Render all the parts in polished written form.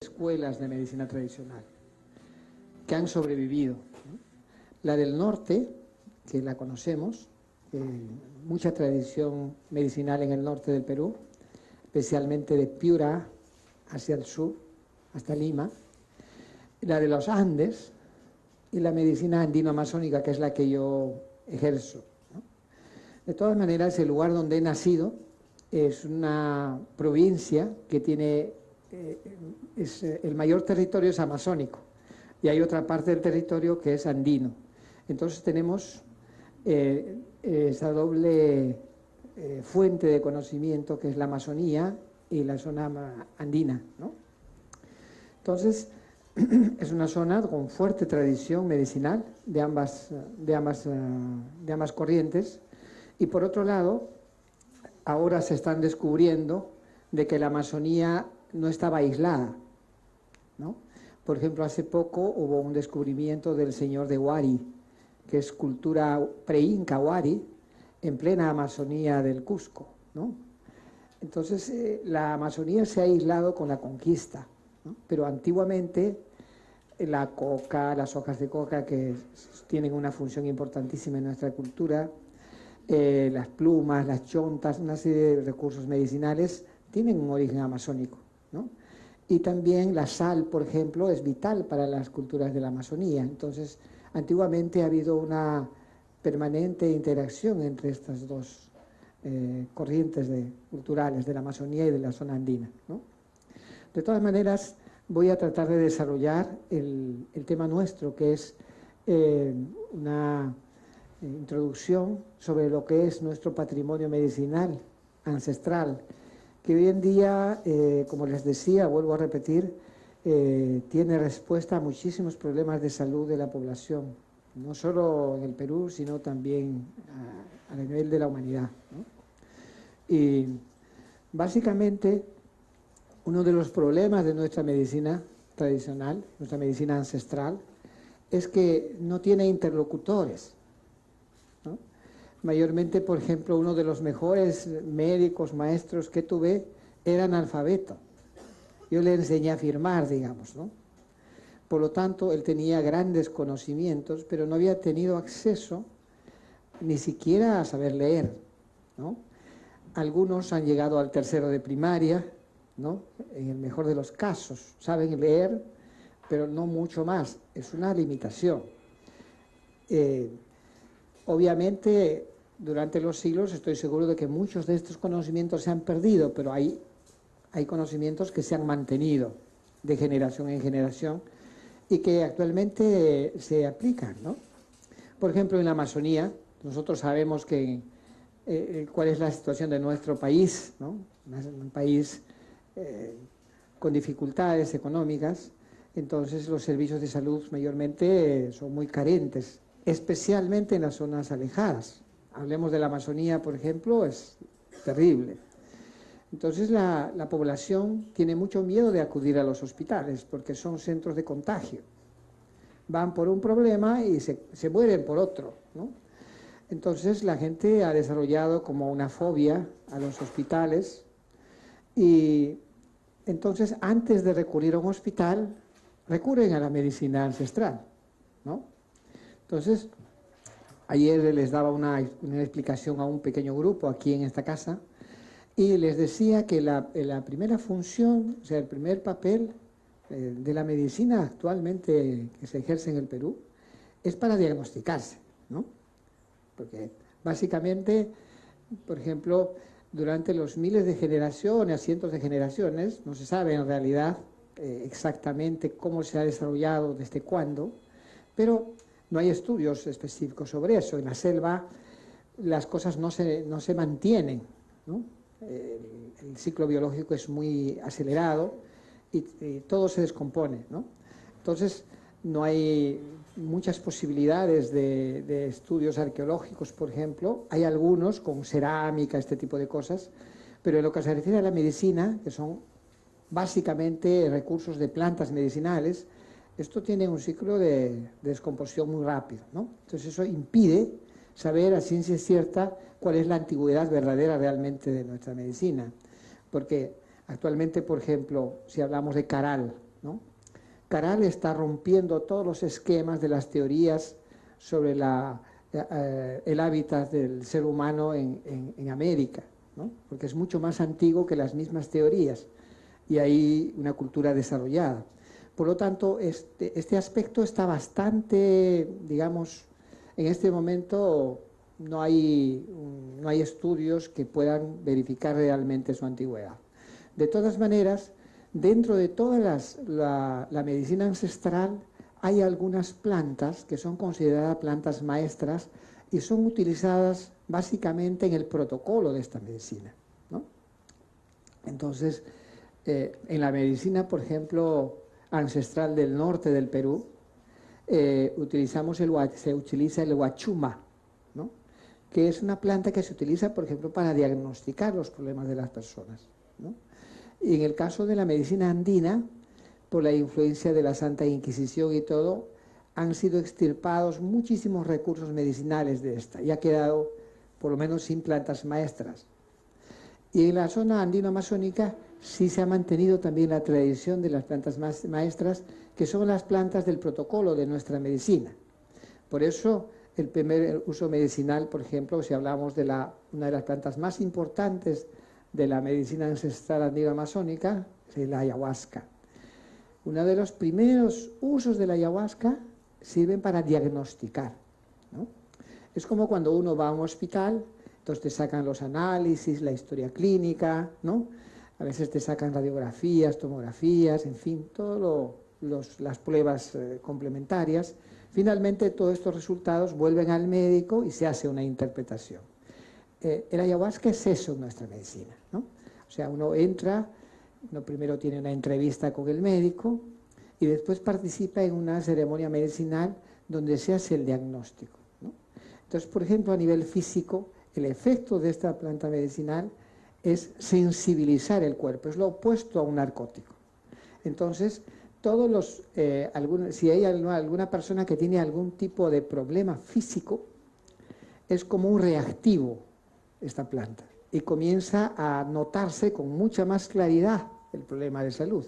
escuelas de medicina tradicional que han sobrevivido, ¿no? La del norte, que la conocemos, mucha tradición medicinal en el norte del Perú, especialmente de Piura hacia el sur, hasta Lima. La de los Andes y la medicina andino-amazónica, que es la que yo ejerzo, ¿no? De todas maneras, el lugar donde he nacido es una provincia que tiene, el mayor territorio es amazónico y hay otra parte del territorio que es andino. Entonces tenemos esa doble fuente de conocimiento que es la Amazonía y la zona andina, ¿no? Entonces, es una zona con fuerte tradición medicinal de ambas corrientes, y por otro lado, ahora se están descubriendo de que la Amazonía no estaba aislada, ¿no? Por ejemplo, hace poco hubo un descubrimiento del señor de Huari, que es cultura pre-inca Huari, en plena Amazonía del Cusco, ¿no? Entonces, la Amazonía se ha aislado con la conquista, ¿no? Pero antiguamente la coca, las hojas de coca, que tienen una función importantísima en nuestra cultura, las plumas, las chontas, una serie de recursos medicinales tienen un origen amazónico, ¿no? Y también la sal, por ejemplo, es vital para las culturas de la Amazonía. Entonces, antiguamente ha habido una permanente interacción entre estas dos corrientes culturales de la Amazonía y de la zona andina, ¿no? De todas maneras, voy a tratar de desarrollar el tema nuestro, que es una introducción sobre lo que es nuestro patrimonio medicinal ancestral, que hoy en día, como les decía, vuelvo a repetir, tiene respuesta a muchísimos problemas de salud de la población, no solo en el Perú, sino también a nivel de la humanidad, ¿no? Y básicamente, uno de los problemas de nuestra medicina tradicional, nuestra medicina ancestral, es que no tiene interlocutores, ¿no? Mayormente, por ejemplo, uno de los mejores médicos, maestros que tuve, era analfabeto. Yo le enseñé a firmar, digamos, ¿no? Por lo tanto, él tenía grandes conocimientos, pero no había tenido acceso ni siquiera a saber leer, ¿no? Algunos han llegado al tercero de primaria, ¿no? En el mejor de los casos, saben leer, pero no mucho más. Es una limitación. Obviamente, durante los siglos estoy seguro de que muchos de estos conocimientos se han perdido, pero hay conocimientos que se han mantenido de generación en generación y que actualmente se aplican, ¿no? Por ejemplo, en la Amazonía, nosotros sabemos que cuál es la situación de nuestro país, ¿no? Un país con dificultades económicas. Entonces los servicios de salud mayormente son muy carentes, especialmente en las zonas alejadas. Hablemos de la Amazonía, por ejemplo, es terrible. Entonces la población tiene mucho miedo de acudir a los hospitales porque son centros de contagio. Van por un problema y se mueren por otro, ¿no? Entonces la gente ha desarrollado como una fobia a los hospitales y entonces antes de recurrir a un hospital recurren a la medicina ancestral, ¿no? Entonces ayer les daba una explicación a un pequeño grupo aquí en esta casa y les decía que la primera función, o sea, el primer papel de la medicina actualmente que se ejerce en el Perú es para diagnosticarse, ¿no? Porque básicamente, por ejemplo, durante los miles de generaciones, cientos de generaciones, no se sabe en realidad exactamente cómo se ha desarrollado, desde cuándo, pero no hay estudios específicos sobre eso. En la selva las cosas no se mantienen, ¿no? El ciclo biológico es muy acelerado y todo se descompone, ¿no? Entonces, no hay muchas posibilidades de estudios arqueológicos, por ejemplo. Hay algunos con cerámica, este tipo de cosas, pero en lo que se refiere a la medicina, que son básicamente recursos de plantas medicinales, esto tiene un ciclo de descomposición muy rápido, ¿no? Entonces eso impide saber a ciencia cierta cuál es la antigüedad verdadera realmente de nuestra medicina. Porque actualmente, por ejemplo, si hablamos de Caral, ¿no? Caral está rompiendo todos los esquemas de las teorías sobre el hábitat del ser humano en América, ¿no? Porque es mucho más antiguo que las mismas teorías y hay una cultura desarrollada. Por lo tanto, este aspecto está bastante, digamos, en este momento no hay estudios que puedan verificar realmente su antigüedad. De todas maneras, dentro de toda la medicina ancestral hay algunas plantas que son consideradas plantas maestras y son utilizadas básicamente en el protocolo de esta medicina, ¿no? Entonces, en la medicina, por ejemplo, ancestral del norte del Perú, se utiliza el huachuma, ¿no? Que es una planta que se utiliza, por ejemplo, para diagnosticar los problemas de las personas, ¿no? Y en el caso de la medicina andina, por la influencia de la Santa Inquisición y todo, han sido extirpados muchísimos recursos medicinales de esta y ha quedado, por lo menos, sin plantas maestras. Y en la zona andino-amazónica sí se ha mantenido también la tradición de las plantas maestras, que son las plantas del protocolo de nuestra medicina. Por eso, el primer uso medicinal, por ejemplo, si hablamos de una de las plantas más importantes de la medicina ancestral andino-amazónica, es la ayahuasca. Uno de los primeros usos de la ayahuasca sirven para diagnosticar, ¿no? Es como cuando uno va a un hospital, entonces te sacan los análisis, la historia clínica, ¿no? A veces te sacan radiografías, tomografías, en fin, todas las pruebas complementarias. Finalmente, todos estos resultados vuelven al médico y se hace una interpretación. El ayahuasca es eso en nuestra medicina, ¿no? O sea, uno entra, uno primero tiene una entrevista con el médico y después participa en una ceremonia medicinal donde se hace el diagnóstico, ¿no? Entonces, por ejemplo, a nivel físico, el efecto de esta planta medicinal es sensibilizar el cuerpo, es lo opuesto a un narcótico. Entonces, si hay alguna persona que tiene algún tipo de problema físico, es como un reactivo esta planta y comienza a notarse con mucha más claridad el problema de salud.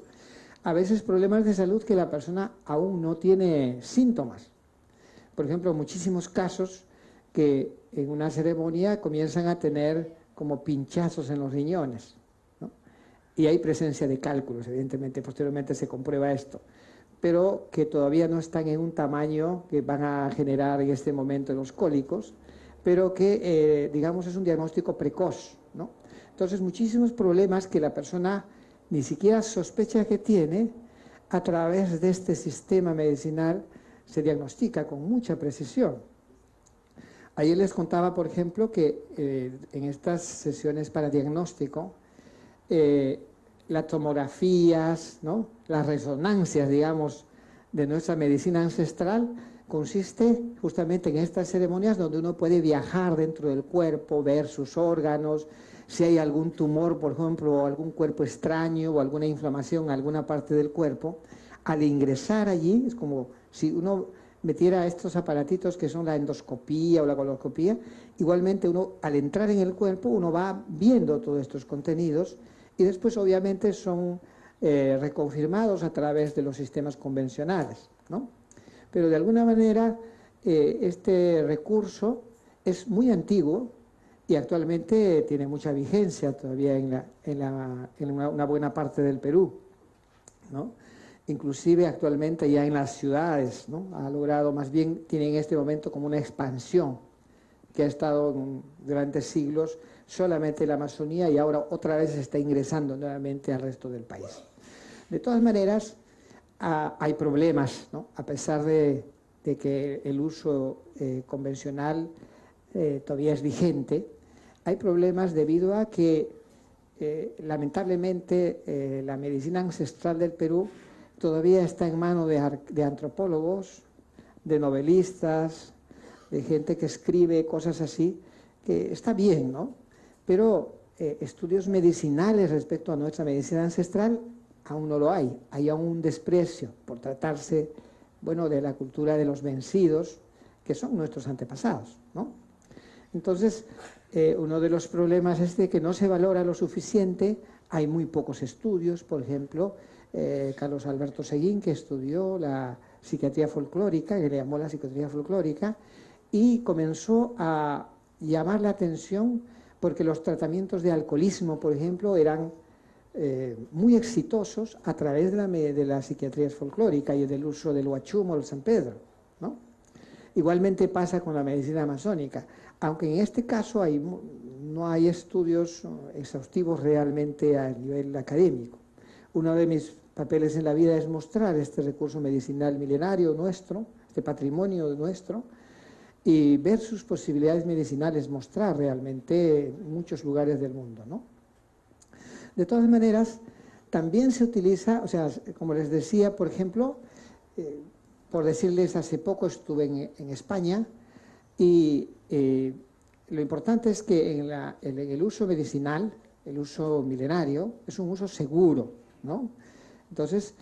A veces problemas de salud que la persona aún no tiene síntomas. Por ejemplo, muchísimos casos que en una ceremonia comienzan a tener como pinchazos en los riñones, ¿no? Y hay presencia de cálculos, evidentemente, posteriormente se comprueba esto, pero que todavía no están en un tamaño que van a generar en este momento los cólicos, pero que, digamos, es un diagnóstico precoz, ¿no? Entonces, muchísimos problemas que la persona ni siquiera sospecha que tiene, a través de este sistema medicinal se diagnostica con mucha precisión. Ayer les contaba, por ejemplo, que en estas sesiones para diagnóstico, las tomografías, ¿no?, las resonancias, digamos, de nuestra medicina ancestral, consiste justamente en estas ceremonias donde uno puede viajar dentro del cuerpo, ver sus órganos, si hay algún tumor, por ejemplo, o algún cuerpo extraño o alguna inflamación en alguna parte del cuerpo. Al ingresar allí, es como si uno metiera estos aparatitos que son la endoscopía o la coloscopía, igualmente uno, al entrar en el cuerpo, uno va viendo todos estos contenidos y después obviamente son reconfirmados a través de los sistemas convencionales, ¿no? Pero de alguna manera este recurso es muy antiguo y actualmente tiene mucha vigencia todavía en una buena parte del Perú, ¿no? Inclusive actualmente ya en las ciudades, ¿no? Ha logrado, más bien tiene en este momento como una expansión que ha estado durante siglos solamente en la Amazonía y ahora otra vez está ingresando nuevamente al resto del país. De todas maneras, hay problemas, ¿no? A pesar de que el uso convencional todavía es vigente, hay problemas debido a que lamentablemente la medicina ancestral del Perú todavía está en manos de antropólogos, de novelistas, de gente que escribe cosas así, que está bien, ¿no? Pero estudios medicinales respecto a nuestra medicina ancestral aún no lo hay. Hay aún un desprecio por tratarse, bueno, de la cultura de los vencidos, que son nuestros antepasados, ¿no? Entonces, uno de los problemas es de que no se valora lo suficiente hay muy pocos estudios. Por ejemplo, Carlos Alberto Seguín, que estudió la psiquiatría folclórica, que le llamó la psiquiatría folclórica, y comenzó a llamar la atención porque los tratamientos de alcoholismo, por ejemplo, eran muy exitosos a través de la psiquiatría folclórica y del uso del huachum o el San Pedro, ¿no? Igualmente pasa con la medicina amazónica, aunque en este caso no hay estudios exhaustivos realmente a nivel académico. Uno de mis papeles en la vida es mostrar este recurso medicinal milenario nuestro, este patrimonio nuestro, y ver sus posibilidades medicinales, mostrar realmente en muchos lugares del mundo, ¿no? De todas maneras, también se utiliza, o sea, como les decía, por ejemplo, por decirles, hace poco estuve en España y lo importante es que en el uso medicinal, el uso milenario, es un uso seguro, ¿no? Entonces,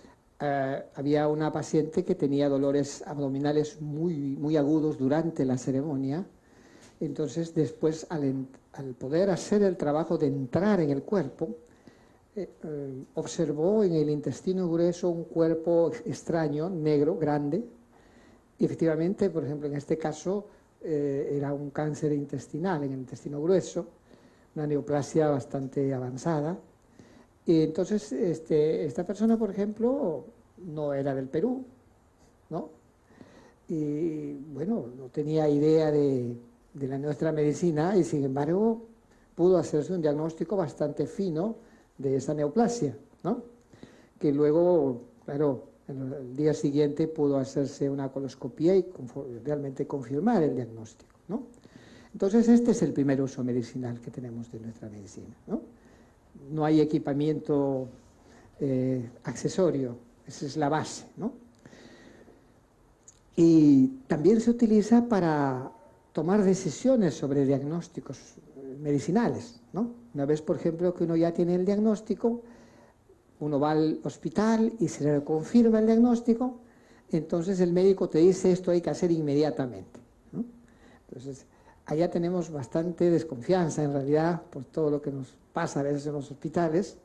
había una paciente que tenía dolores abdominales muy agudos durante la ceremonia. Entonces, después, al poder hacer el trabajo de entrar en el cuerpo, observó en el intestino grueso un cuerpo extraño, negro, grande, y efectivamente, por ejemplo, en este caso, era un cáncer intestinal en el intestino grueso, una neoplasia bastante avanzada. Y entonces, esta persona, por ejemplo, no era del Perú, ¿no? Y bueno, no tenía idea de nuestra medicina y sin embargo pudo hacerse un diagnóstico bastante fino de esa neoplasia, ¿no? Que luego, claro, el día siguiente pudo hacerse una coloscopía y realmente confirmar el diagnóstico, ¿no? Entonces, este es el primer uso medicinal que tenemos de nuestra medicina, ¿no? No hay equipamiento accesorio, esa es la base, ¿no? Y también se utiliza para tomar decisiones sobre diagnósticos medicinales, ¿no? Una vez, por ejemplo, que uno ya tiene el diagnóstico, uno va al hospital y se le confirma el diagnóstico, entonces el médico te dice esto hay que hacer inmediatamente, ¿no? Entonces, allá tenemos bastante desconfianza en realidad por todo lo que nos pasa a veces en los hospitales.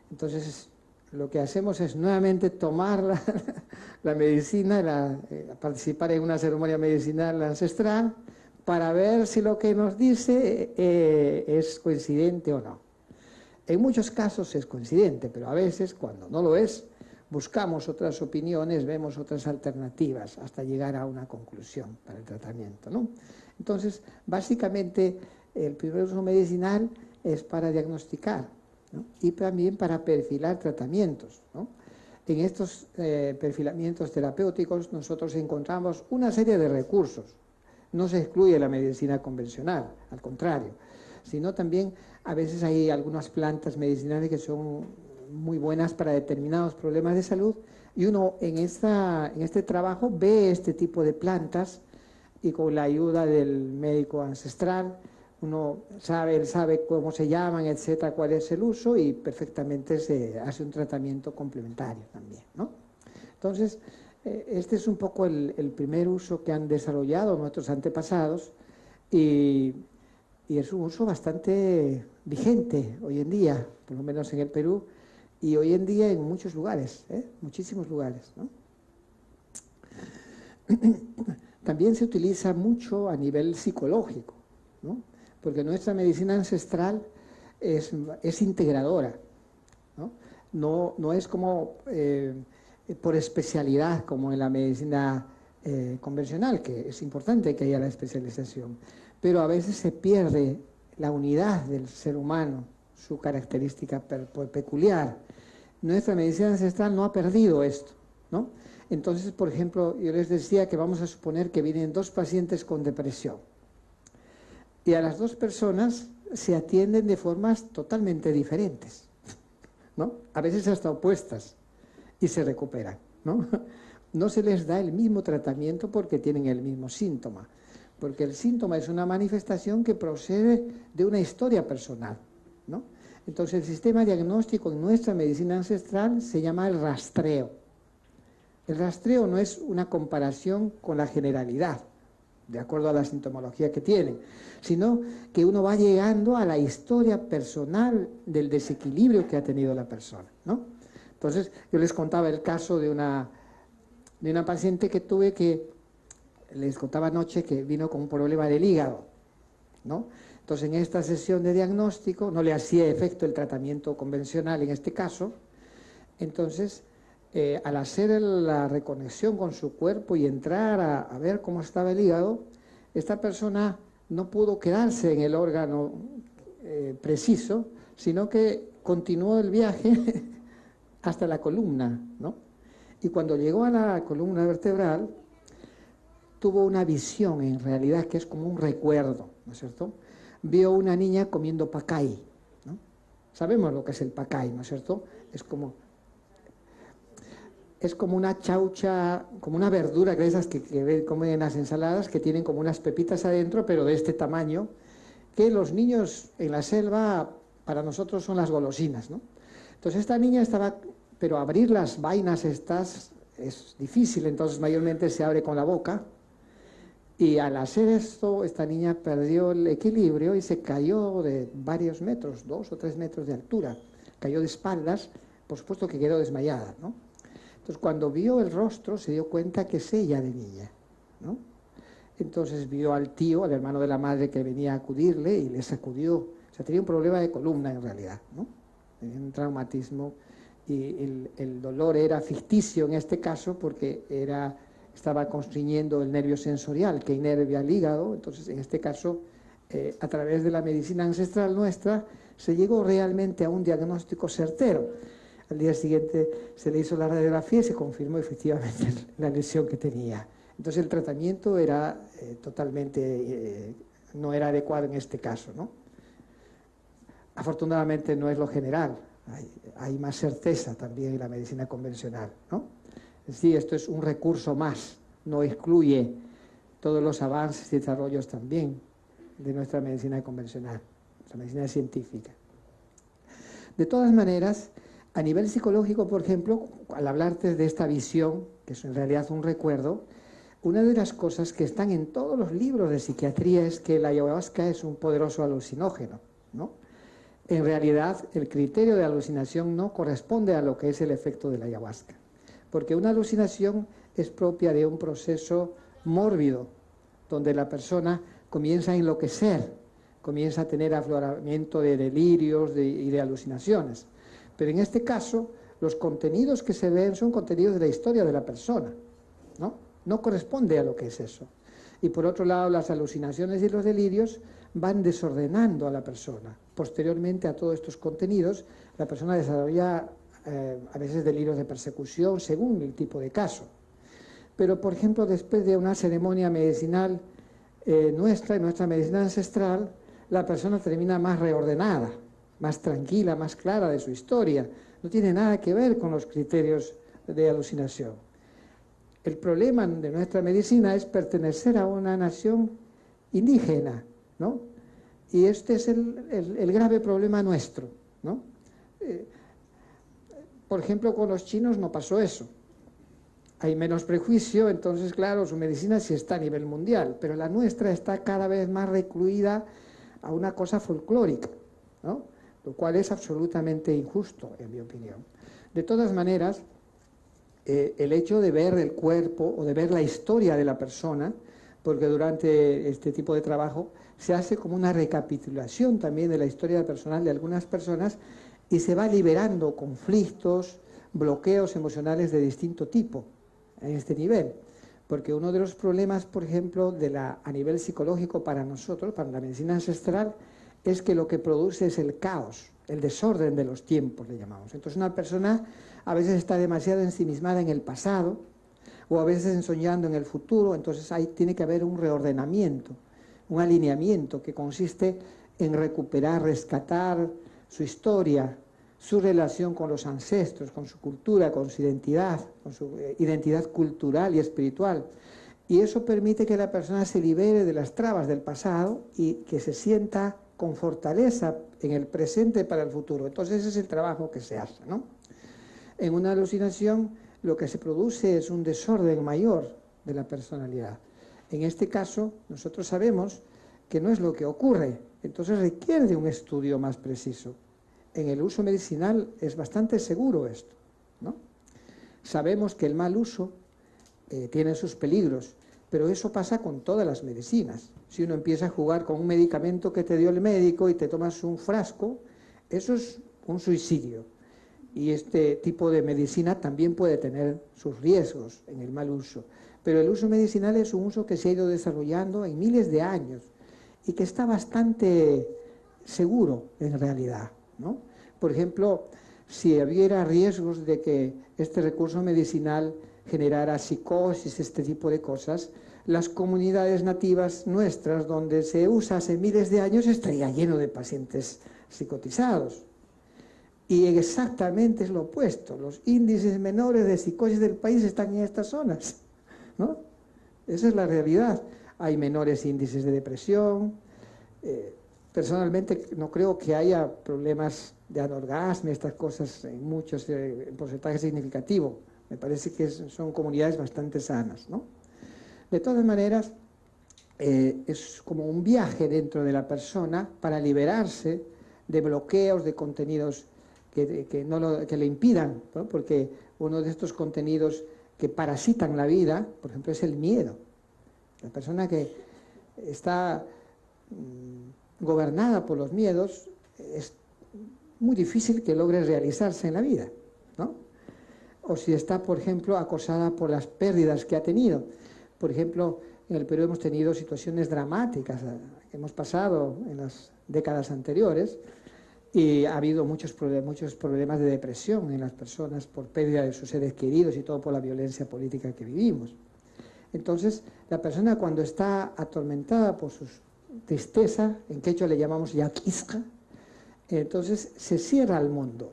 Entonces, lo que hacemos es nuevamente tomar la medicina, participar en una ceremonia medicinal ancestral para ver si lo que nos dice es coincidente o no. En muchos casos es coincidente, pero a veces, cuando no lo es, buscamos otras opiniones, vemos otras alternativas hasta llegar a una conclusión para el tratamiento, ¿no? Entonces, básicamente, el primer uso medicinal es para diagnosticar, ¿no? Y también para perfilar tratamientos, ¿no? En estos perfilamientos terapéuticos nosotros encontramos una serie de recursos. No se excluye la medicina convencional, al contrario, sino también a veces hay algunas plantas medicinales que son muy buenas para determinados problemas de salud y uno en este trabajo ve este tipo de plantas y con la ayuda del médico ancestral uno él sabe cómo se llaman, etcétera, cuál es el uso y perfectamente se hace un tratamiento complementario también, ¿no? Entonces, este es un poco el primer uso que han desarrollado nuestros antepasados y es un uso bastante vigente hoy en día, por lo menos en el Perú, y hoy en día en muchos lugares, muchísimos lugares, ¿no? También se utiliza mucho a nivel psicológico, ¿no? Porque nuestra medicina ancestral es integradora, ¿no? No es como por especialidad como en la medicina convencional, que es importante que haya la especialización, pero a veces se pierde la unidad del ser humano, su característica peculiar. Nuestra medicina ancestral no ha perdido esto, ¿no? Entonces, por ejemplo, yo les decía que vamos a suponer que vienen dos pacientes con depresión y a las dos personas se atienden de formas totalmente diferentes, ¿no? A veces hasta opuestas y se recuperan, ¿no? No se les da el mismo tratamiento porque tienen el mismo síntoma, porque el síntoma es una manifestación que procede de una historia personal, ¿no? Entonces el sistema diagnóstico en nuestra medicina ancestral se llama el rastreo. El rastreo no es una comparación con la generalidad, de acuerdo a la sintomología que tienen, sino que uno va llegando a la historia personal del desequilibrio que ha tenido la persona, ¿no? Entonces, yo les contaba el caso de una paciente que tuve les contaba anoche que vino con un problema del hígado, ¿no? Entonces, en esta sesión de diagnóstico no le hacía efecto el tratamiento convencional en este caso. Entonces, al hacer la reconexión con su cuerpo y entrar a ver cómo estaba el hígado, esta persona no pudo quedarse en el órgano preciso, sino que continuó el viaje hasta la columna, ¿no? Y cuando llegó a la columna vertebral, tuvo una visión en realidad que es como un recuerdo, ¿no es cierto? Vio una niña comiendo pacay, ¿no? Sabemos lo que es el pacay, ¿no es cierto? Es como una chaucha, como una verdura de esas que comen en las ensaladas, que tienen como unas pepitas adentro, pero de este tamaño, que los niños en la selva, para nosotros son las golosinas, ¿no? Entonces esta niña estaba, pero abrir las vainas estas es difícil, entonces mayormente se abre con la boca, y al hacer esto, esta niña perdió el equilibrio y se cayó de varios metros, 2 o 3 metros de altura, cayó de espaldas, por supuesto que quedó desmayada, ¿no? Entonces, cuando vio el rostro, se dio cuenta que es ella de niña, ¿no? Entonces vio al tío, al hermano de la madre que venía a acudirle y le sacudió. O sea, tenía un problema de columna en realidad, ¿no? Tenía un traumatismo y el dolor era ficticio en este caso porque estaba constriñendo el nervio sensorial que inerva al hígado. Entonces, en este caso, a través de la medicina ancestral nuestra, se llegó realmente a un diagnóstico certero. Al día siguiente se le hizo la radiografía y se confirmó efectivamente la lesión que tenía. Entonces el tratamiento era totalmente, no era adecuado en este caso, ¿no? Afortunadamente no es lo general, hay más certeza también en la medicina convencional, ¿no? Sí, esto es un recurso más, no excluye todos los avances y desarrollos también de nuestra medicina convencional, nuestra medicina científica. De todas maneras, a nivel psicológico, por ejemplo, al hablarte de esta visión, que es en realidad un recuerdo, una de las cosas que están en todos los libros de psiquiatría es que la ayahuasca es un poderoso alucinógeno, ¿no? En realidad, el criterio de alucinación no corresponde a lo que es el efecto de la ayahuasca, porque una alucinación es propia de un proceso mórbido, donde la persona comienza a enloquecer, comienza a tener afloramiento de delirios y de alucinaciones. Pero en este caso, los contenidos que se ven son contenidos de la historia de la persona, ¿no? No corresponde a lo que es eso. Y por otro lado, las alucinaciones y los delirios van desordenando a la persona. Posteriormente a todos estos contenidos, la persona desarrolla a veces delirios de persecución según el tipo de caso. Pero, por ejemplo, después de una ceremonia medicinal en nuestra medicina ancestral, la persona termina más reordenada, más tranquila, más clara de su historia. No tiene nada que ver con los criterios de alucinación. El problema de nuestra medicina es pertenecer a una nación indígena, ¿no? Y este es el grave problema nuestro, ¿no? Por ejemplo, con los chinos no pasó eso. Hay menos prejuicio, entonces, claro, su medicina sí está a nivel mundial, pero la nuestra está cada vez más recluida a una cosa folclórica, ¿no? Lo cual es absolutamente injusto, en mi opinión. De todas maneras, el hecho de ver el cuerpo o de ver la historia de la persona, porque durante este tipo de trabajo se hace como una recapitulación también de la historia personal de algunas personas y se va liberando conflictos, bloqueos emocionales de distinto tipo en este nivel. Porque uno de los problemas, por ejemplo, a nivel psicológico para nosotros, para la medicina ancestral, es que lo que produce es el caos, el desorden de los tiempos, le llamamos. Entonces una persona a veces está demasiado ensimismada en el pasado o a veces soñando en el futuro, entonces ahí tiene que haber un reordenamiento, un alineamiento que consiste en recuperar, rescatar su historia, su relación con los ancestros, con su cultura, con su identidad cultural y espiritual. Y eso permite que la persona se libere de las trabas del pasado y que se sienta con fortaleza en el presente para el futuro. Entonces ese es el trabajo que se hace, ¿no? En una alucinación lo que se produce es un desorden mayor de la personalidad. En este caso, nosotros sabemos que no es lo que ocurre, entonces requiere de un estudio más preciso. En el uso medicinal es bastante seguro esto, ¿no? Sabemos que el mal uso tiene sus peligros, pero eso pasa con todas las medicinas. Si uno empieza a jugar con un medicamento que te dio el médico y te tomas un frasco, eso es un suicidio. Y este tipo de medicina también puede tener sus riesgos en el mal uso. Pero el uso medicinal es un uso que se ha ido desarrollando en miles de años y que está bastante seguro en realidad, ¿no? Por ejemplo, si hubiera riesgos de que este recurso medicinal generara psicosis, este tipo de cosas, las comunidades nativas nuestras, donde se usa hace miles de años, estaría lleno de pacientes psicotizados. Y exactamente es lo opuesto. Los índices menores de psicosis del país están en estas zonas, ¿no? Esa es la realidad. Hay menores índices de depresión. Personalmente no creo que haya problemas de anorgasmia, estas cosas en muchos, en porcentaje significativo. Me parece que son comunidades bastante sanas, ¿no? De todas maneras, es como un viaje dentro de la persona para liberarse de bloqueos, de contenidos que le impidan, ¿no? Porque uno de estos contenidos que parasitan la vida, por ejemplo, es el miedo. La persona que está gobernada por los miedos, es muy difícil que logre realizarse en la vida, ¿no? O si está, por ejemplo, acosada por las pérdidas que ha tenido. Por ejemplo, en el Perú hemos tenido situaciones dramáticas que hemos pasado en las décadas anteriores y ha habido muchos problemas de depresión en las personas por pérdida de sus seres queridos y todo por la violencia política que vivimos. Entonces, la persona cuando está atormentada por su tristeza, en quechua le llamamos yaquisca, entonces se cierra al mundo,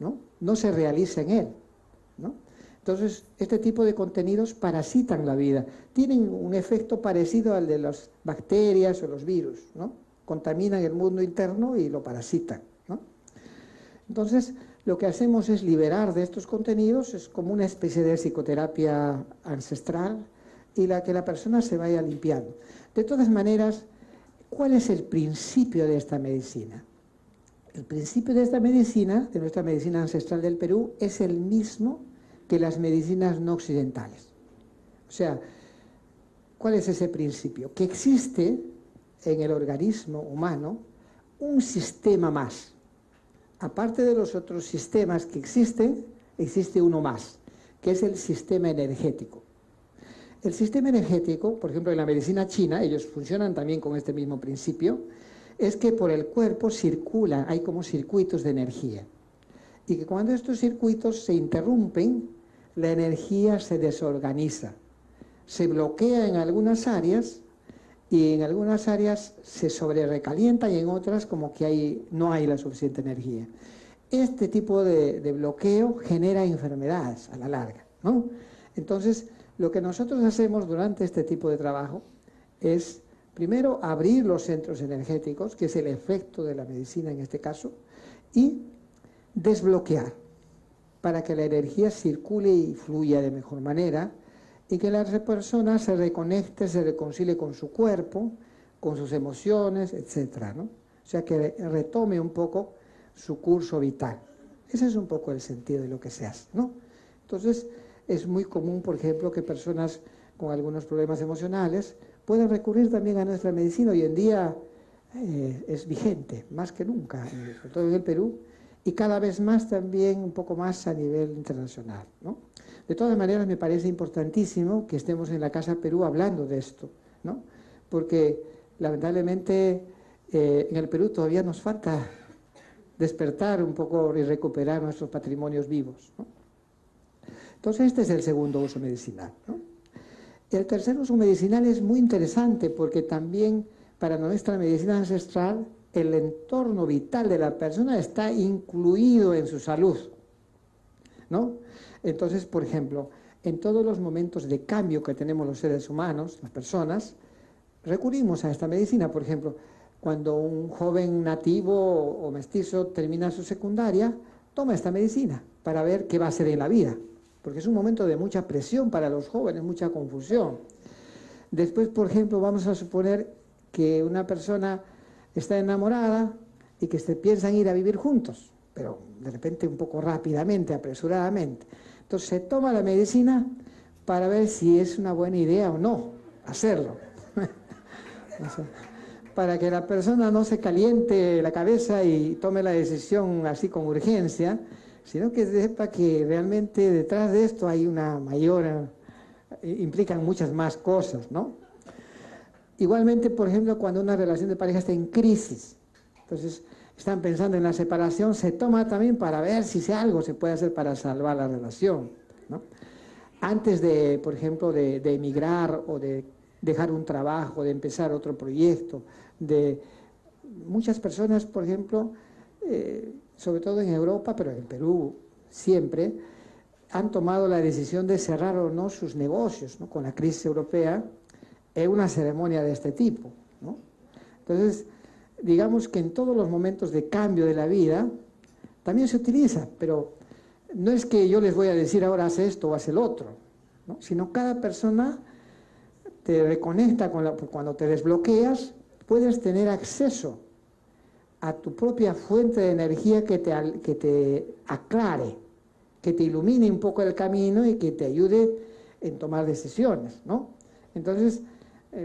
¿no? No se realiza en él, ¿no? Entonces, este tipo de contenidos parasitan la vida, tienen un efecto parecido al de las bacterias o los virus, ¿no? Contaminan el mundo interno y lo parasitan, ¿no? Entonces, lo que hacemos es liberar de estos contenidos, es como una especie de psicoterapia ancestral y que la persona se vaya limpiando. De todas maneras, ¿cuál es el principio de esta medicina? El principio de esta medicina, de nuestra medicina ancestral del Perú, es el mismo que las medicinas no occidentales. O sea, ¿cuál es ese principio? Que existe en el organismo humano un sistema más. Aparte de los otros sistemas que existen, existe uno más, que es el sistema energético. El sistema energético, por ejemplo, en la medicina china, ellos funcionan también con este mismo principio, es que por el cuerpo circula, hay como circuitos de energía. Y que cuando estos circuitos se interrumpen, la energía se desorganiza, se bloquea en algunas áreas y en algunas áreas se sobrerecalienta y en otras como que no hay la suficiente energía. Este tipo de bloqueo genera enfermedades a la larga, ¿no? Entonces, lo que nosotros hacemos durante este tipo de trabajo es, primero, abrir los centros energéticos, que es el efecto de la medicina en este caso, y desbloquear para que la energía circule y fluya de mejor manera y que la persona se reconecte, se reconcilie con su cuerpo, con sus emociones, etc., ¿no? O sea, que retome un poco su curso vital. Ese es un poco el sentido de lo que se hace, ¿no? Entonces, es muy común, por ejemplo, que personas con algunos problemas emocionales puedan recurrir también a nuestra medicina. Hoy en día es vigente, más que nunca, sobre todo en el Perú, y cada vez más también, un poco más a nivel internacional, ¿no? De todas maneras, me parece importantísimo que estemos en la Casa Perú hablando de esto, ¿no? Porque, lamentablemente, en el Perú todavía nos falta despertar un poco y recuperar nuestros patrimonios vivos, ¿no? Entonces, este es el segundo uso medicinal, ¿no? El tercer uso medicinal es muy interesante porque también para nuestra medicina ancestral el entorno vital de la persona está incluido en su salud, ¿no? Entonces, por ejemplo, en todos los momentos de cambio que tenemos los seres humanos, las personas, recurrimos a esta medicina. Por ejemplo, cuando un joven nativo o mestizo termina su secundaria, toma esta medicina para ver qué va a hacer en la vida, porque es un momento de mucha presión para los jóvenes, mucha confusión. Después, por ejemplo, vamos a suponer que una persona está enamorada y que se piensan ir a vivir juntos, pero de repente un poco rápidamente, apresuradamente. Entonces se toma la medicina para ver si es una buena idea o no hacerlo. O sea, para que la persona no se caliente la cabeza y tome la decisión así con urgencia, sino que sepa que realmente detrás de esto hay una mayor, implican muchas más cosas, ¿no? Igualmente, por ejemplo, cuando una relación de pareja está en crisis, entonces están pensando en la separación, se toma también para ver si algo se puede hacer para salvar la relación, ¿no? Antes de, por ejemplo, de emigrar o de dejar un trabajo, de empezar otro proyecto, muchas personas, por ejemplo, sobre todo en Europa, pero en Perú siempre, han tomado la decisión de cerrar o no sus negocios, ¿no? Con la crisis europea, es una ceremonia de este tipo, ¿no? Entonces, digamos que en todos los momentos de cambio de la vida, también se utiliza, pero no es que yo les voy a decir ahora haz esto o haz el otro, ¿no? Sino cada persona te reconecta cuando te desbloqueas, puedes tener acceso a tu propia fuente de energía que te aclare, que te ilumine un poco el camino y que te ayude en tomar decisiones, ¿no? Entonces,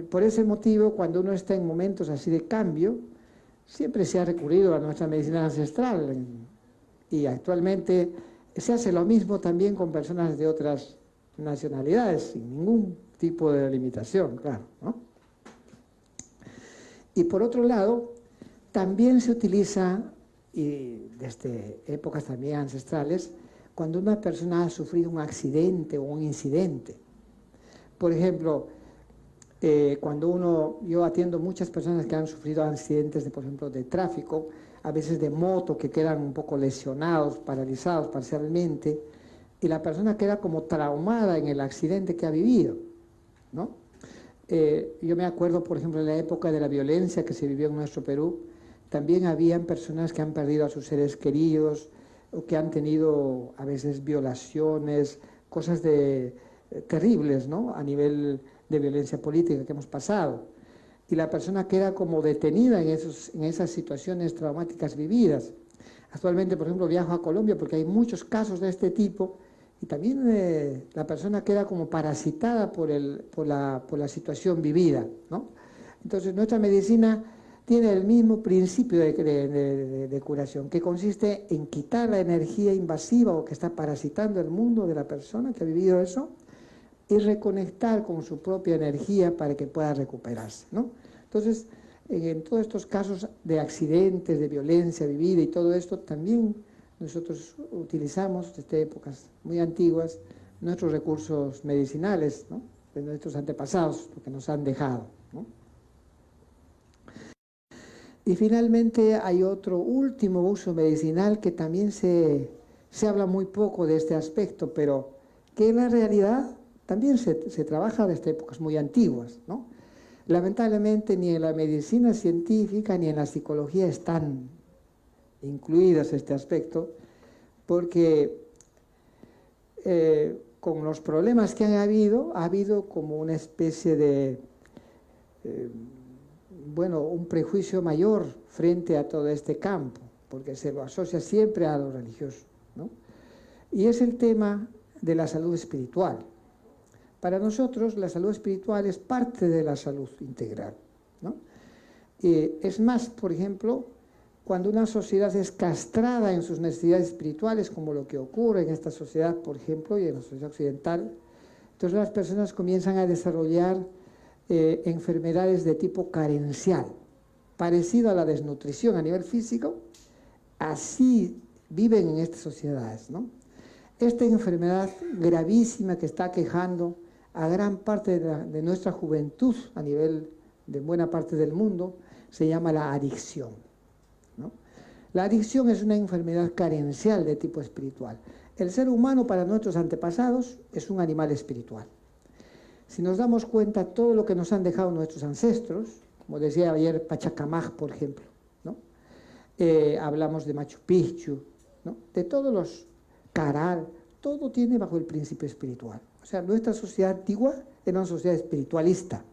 por ese motivo, cuando uno está en momentos así de cambio, siempre se ha recurrido a nuestra medicina ancestral y actualmente se hace lo mismo también con personas de otras nacionalidades, sin ningún tipo de limitación, claro, ¿no? Y por otro lado, también se utiliza, y desde épocas también ancestrales, cuando una persona ha sufrido un accidente o un incidente. Por ejemplo, yo atiendo muchas personas que han sufrido accidentes, por ejemplo, de tráfico, a veces de moto, que quedan un poco lesionados, paralizados parcialmente, y la persona queda como traumada en el accidente que ha vivido, ¿no? Yo me acuerdo, por ejemplo, en la época de la violencia que se vivió en nuestro Perú, también habían personas que han perdido a sus seres queridos, o que han tenido a veces violaciones, cosas terribles, ¿no? A nivel de violencia política que hemos pasado. Y la persona queda como detenida en esas situaciones traumáticas vividas. Actualmente, por ejemplo, viajo a Colombia porque hay muchos casos de este tipo y también la persona queda como parasitada por la situación vivida, ¿no? Entonces, nuestra medicina tiene el mismo principio de curación, que consiste en quitar la energía invasiva o que está parasitando el mundo de la persona que ha vivido eso y reconectar con su propia energía para que pueda recuperarse, ¿no? Entonces, en todos estos casos de accidentes, de violencia vivida y todo esto, también nosotros utilizamos desde épocas muy antiguas nuestros recursos medicinales, ¿no? De nuestros antepasados, lo que nos han dejado, ¿no? Y finalmente hay otro último uso medicinal que también se habla muy poco de este aspecto, pero que en la realidad también se trabaja desde épocas muy antiguas, ¿no? Lamentablemente ni en la medicina científica ni en la psicología están incluidas este aspecto, porque con los problemas que ha habido como una especie de, un prejuicio mayor frente a todo este campo, porque se lo asocia siempre a lo religioso, ¿no? Y es el tema de la salud espiritual. Para nosotros la salud espiritual es parte de la salud integral, ¿no? Es más, por ejemplo, cuando una sociedad es castrada en sus necesidades espirituales, como lo que ocurre en esta sociedad, por ejemplo, y en la sociedad occidental, entonces las personas comienzan a desarrollar enfermedades de tipo carencial, parecido a la desnutrición a nivel físico. Así viven en estas sociedades, ¿no? Esta enfermedad gravísima que está aquejando a gran parte de nuestra juventud a nivel de buena parte del mundo se llama la adicción, ¿no? La adicción es una enfermedad carencial de tipo espiritual. El ser humano, para nuestros antepasados, es un animal espiritual. Si nos damos cuenta todo lo que nos han dejado nuestros ancestros, como decía ayer Pachacamac, por ejemplo, ¿no? Hablamos de Machu Picchu, ¿no? De todos los Caral, todo tiene bajo el principio espiritual. O sea, nuestra sociedad antigua era una sociedad espiritualista,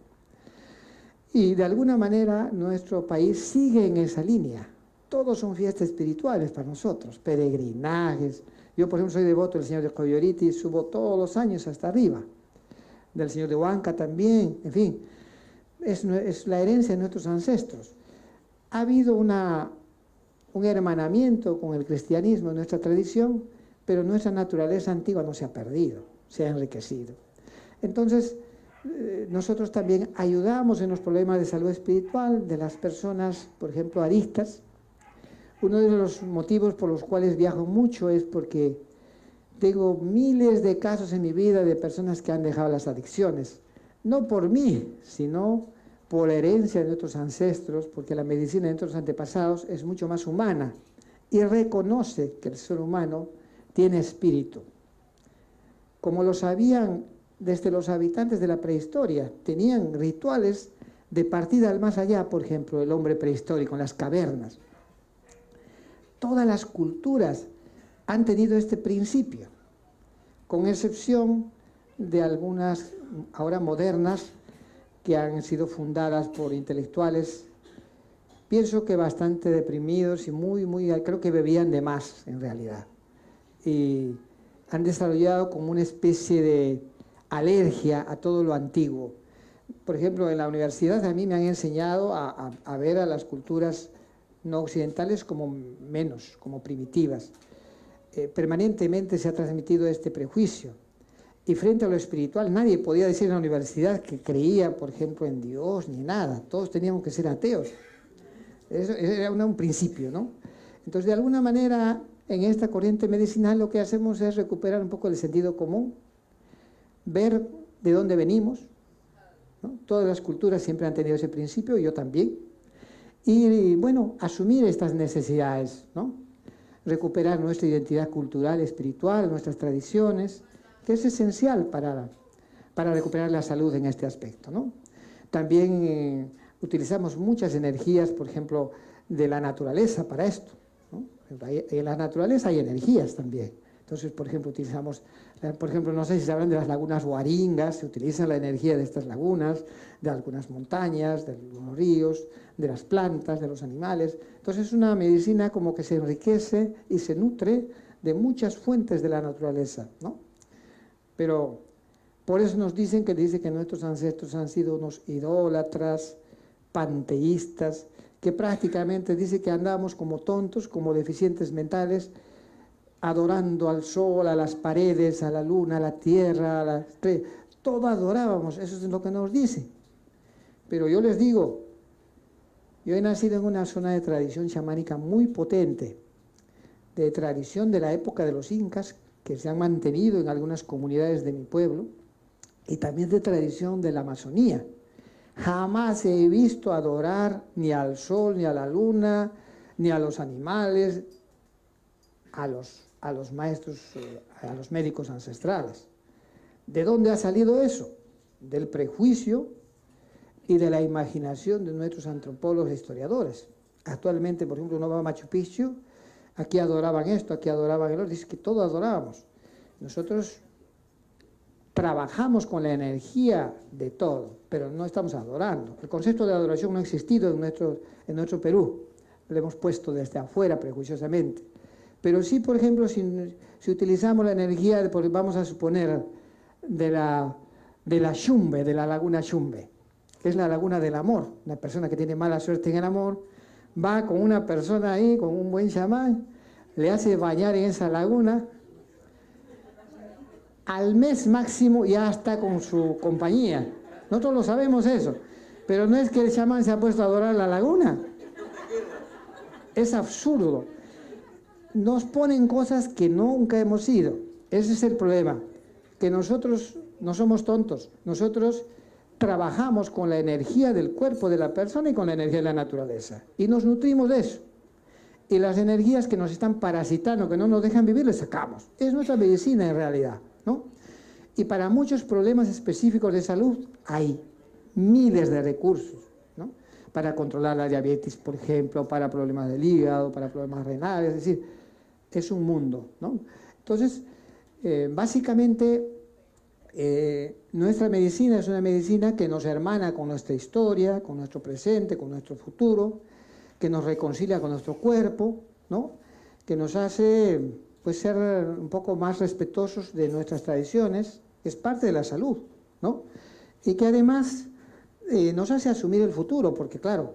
Y de alguna manera nuestro país sigue en esa línea. Todos son fiestas espirituales para nosotros, peregrinajes. Yo, por ejemplo, soy devoto del Señor de Coyoriti, subo todos los años hasta arriba. Del Señor de Huanca también, en fin. Es la herencia de nuestros ancestros. Ha habido un hermanamiento con el cristianismo en nuestra tradición, pero nuestra naturaleza antigua no se ha perdido, se ha enriquecido. Entonces, nosotros también ayudamos en los problemas de salud espiritual de las personas, por ejemplo, adictas. Uno de los motivos por los cuales viajo mucho es porque tengo miles de casos en mi vida de personas que han dejado las adicciones. No por mí, sino por la herencia de nuestros ancestros, porque la medicina de nuestros antepasados es mucho más humana y reconoce que el ser humano tiene espíritu. Como lo sabían desde los habitantes de la prehistoria, tenían rituales de partida al más allá, por ejemplo, el hombre prehistórico en las cavernas. Todas las culturas han tenido este principio, con excepción de algunas ahora modernas que han sido fundadas por intelectuales, pienso que bastante deprimidos y creo que bebían de más en realidad. Y han desarrollado como una especie de alergia a todo lo antiguo. Por ejemplo, en la universidad a mí me han enseñado a ver a las culturas no occidentales como menos, como primitivas. Permanentemente se ha transmitido este prejuicio. Y frente a lo espiritual, nadie podía decir en la universidad que creía, por ejemplo, en Dios ni nada. Todos teníamos que ser ateos. Eso era un principio, ¿no? Entonces, de alguna manera, en esta corriente medicinal lo que hacemos es recuperar un poco el sentido común, ver de dónde venimos, ¿no? Todas las culturas siempre han tenido ese principio, yo también. Y, bueno, asumir estas necesidades, ¿no? Recuperar nuestra identidad cultural, espiritual, nuestras tradiciones, que es esencial para recuperar la salud en este aspecto, ¿no? También utilizamos muchas energías, por ejemplo, de la naturaleza para esto, ¿no? En la naturaleza hay energías también. Entonces, por ejemplo, utilizamos, no sé si sabrán de las lagunas huaringas, se utiliza la energía de estas lagunas, de algunas montañas, de los ríos, de las plantas, de los animales. Entonces, es una medicina como que se enriquece y se nutre de muchas fuentes de la naturaleza, ¿no? Pero por eso nos dicen que nuestros ancestros han sido unos idólatras, panteístas, que prácticamente dice que andamos como tontos, como deficientes mentales, adorando al sol, a las paredes, a la luna, a la tierra, a las estrellas. Todo adorábamos, eso es lo que nos dicen. Pero yo les digo, yo he nacido en una zona de tradición chamánica muy potente, de tradición de la época de los incas, que se han mantenido en algunas comunidades de mi pueblo, y también de tradición de la Amazonía. Jamás he visto adorar ni al sol, ni a la luna, ni a los animales, a los maestros, a los médicos ancestrales. ¿De dónde ha salido eso? Del prejuicio y de la imaginación de nuestros antropólogos e historiadores. Actualmente, por ejemplo, uno va a Machu Picchu, aquí adoraban esto, aquí adoraban el otro, dice que todo adorábamos. Nosotros trabajamos con la energía de todo, pero no estamos adorando. El concepto de adoración no ha existido en nuestro Perú, lo hemos puesto desde afuera prejuiciosamente. Pero sí, por ejemplo, si utilizamos la energía, vamos a suponer, de la Xumbe, de la laguna Xumbe, que es la laguna del amor. Una persona que tiene mala suerte en el amor, va con una persona ahí, con un buen chamán, le hace bañar en esa laguna, al mes máximo ya está con su compañía. Nosotros lo sabemos eso, pero no es que el chamán se ha puesto a adorar la laguna. Es absurdo. Nos ponen cosas que nunca hemos sido. Ese es el problema, que nosotros no somos tontos. Nosotros trabajamos con la energía del cuerpo de la persona y con la energía de la naturaleza. Y nos nutrimos de eso. Y las energías que nos están parasitando, que no nos dejan vivir, les sacamos. Es nuestra medicina en realidad, ¿no? Y para muchos problemas específicos de salud hay miles de recursos, ¿no? Para controlar la diabetes, por ejemplo, para problemas del hígado, para problemas renales, es decir, es un mundo, ¿no? Entonces, básicamente, Nuestra medicina es una medicina que nos hermana con nuestra historia, con nuestro presente, con nuestro futuro, que nos reconcilia con nuestro cuerpo, ¿no? Que nos hace pues, ser un poco más respetuosos de nuestras tradiciones, es parte de la salud, ¿no? Y que además nos hace asumir el futuro, porque claro,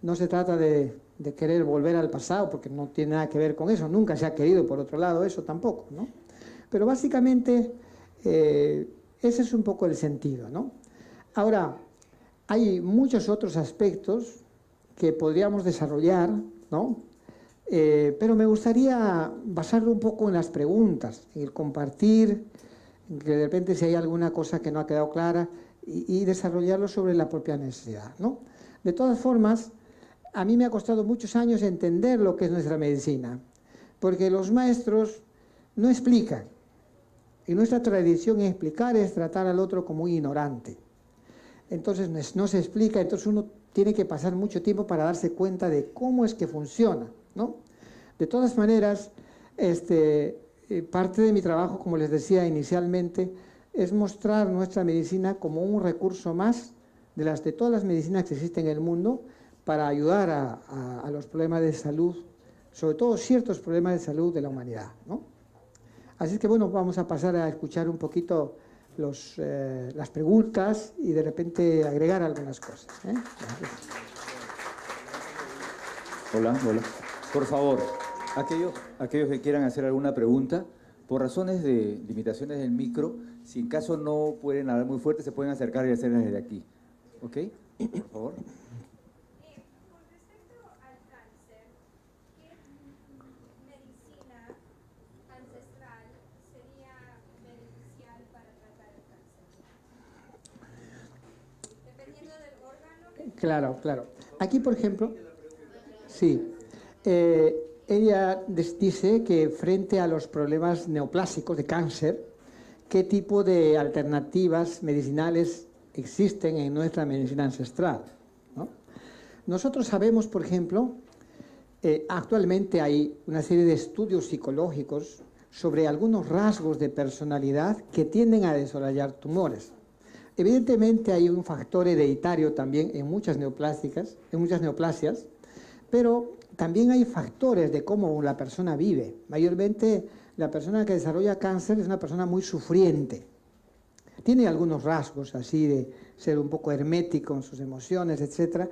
no se trata de querer volver al pasado, porque no tiene nada que ver con eso, nunca se ha querido por otro lado eso tampoco, ¿no? Pero básicamente ese es un poco el sentido, ¿no? Ahora, hay muchos otros aspectos que podríamos desarrollar, ¿no? Pero me gustaría basarlo un poco en las preguntas, en el compartir, en que de repente si hay alguna cosa que no ha quedado clara y desarrollarlo sobre la propia necesidad, ¿no? De todas formas, a mí me ha costado muchos años entender lo que es nuestra medicina, porque los maestros no explican, y nuestra tradición en explicar es tratar al otro como un ignorante. Entonces no se explica, entonces uno tiene que pasar mucho tiempo para darse cuenta de cómo es que funciona, ¿no? De todas maneras, parte de mi trabajo, como les decía inicialmente, es mostrar nuestra medicina como un recurso más de todas las medicinas que existen en el mundo para ayudar a los problemas de salud, sobre todo ciertos problemas de salud de la humanidad, ¿no? Así que bueno, vamos a pasar a escuchar un poquito las preguntas y de repente agregar algunas cosas, ¿eh? Hola, hola. Por favor, aquellos que quieran hacer alguna pregunta, por razones de limitaciones del micro, si en caso no pueden hablar muy fuerte, se pueden acercar y hacerlas desde aquí. ¿Ok? Por favor. Claro, claro. Aquí, por ejemplo, sí, ella dice que frente a los problemas neoplásicos de cáncer, ¿qué tipo de alternativas medicinales existen en nuestra medicina ancestral, ¿no? Nosotros sabemos, por ejemplo, actualmente hay una serie de estudios psicológicos sobre algunos rasgos de personalidad que tienden a desarrollar tumores. Evidentemente hay un factor hereditario también en muchas neoplasias, pero también hay factores de cómo la persona vive. Mayormente la persona que desarrolla cáncer es una persona muy sufriente. Tiene algunos rasgos así de ser un poco hermético en sus emociones, etc.